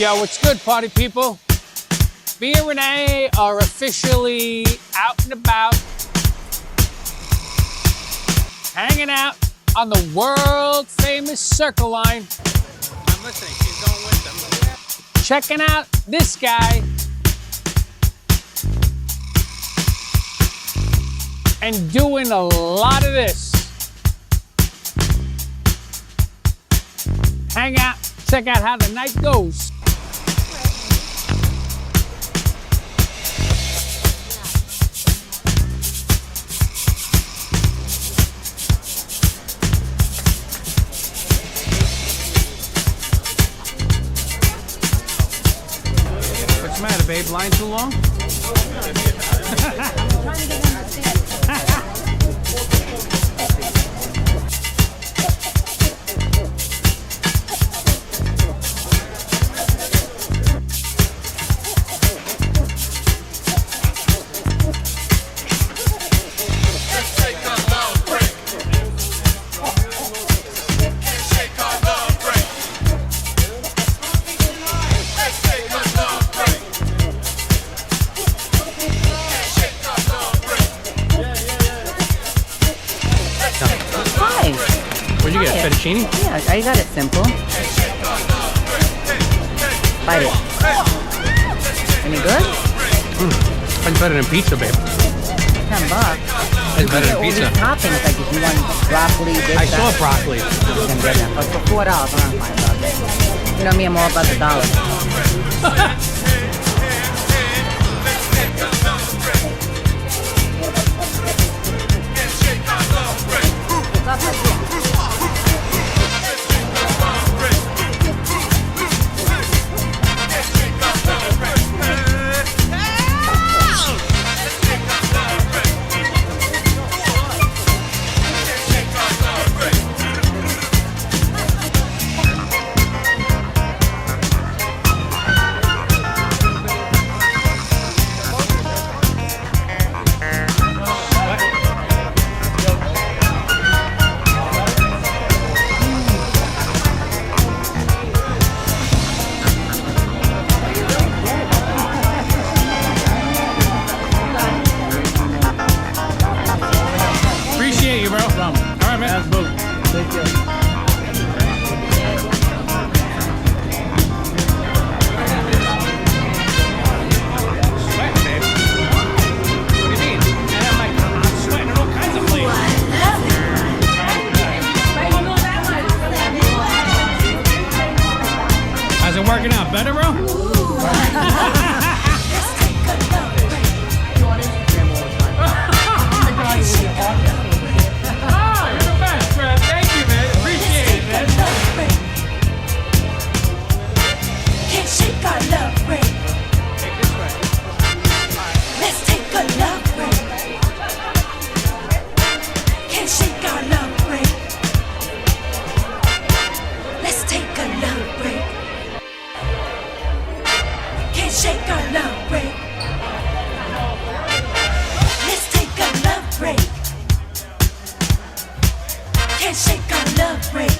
Yo, what's good, party people? Me and Renee are officially out and about, hanging out on the world-famous Circle Line. I'm listening, she's going with them. Checking out this guy. And doing a lot of this. Hang out, check out how the night goes. What's the matter, babe? Line too long? Where'd you get it? Fettuccine? Yeah, I got it simple. Bite it. Any good? That's better than pizza, babe. $10. It's better than All these pizza. toppings, like if you want broccoli, this, I that. saw broccoli. You can get them. But for $4, I'm fine about it. You know me, I'm all about the dollar. Appreciate you, bro. All right, man. Take care. Sweating, babe. What do you mean? I'm sweating in all kinds of places. How's it working out? Better, bro? Oh, you're the best, Fred. Thank you, man. Appreciate it, man. Can't shake our love break. Take this way. Let's take a love break. Can't shake our love break. Let's take a love break. Can't shake our love break. Let's take a love break. Can't shake our love break.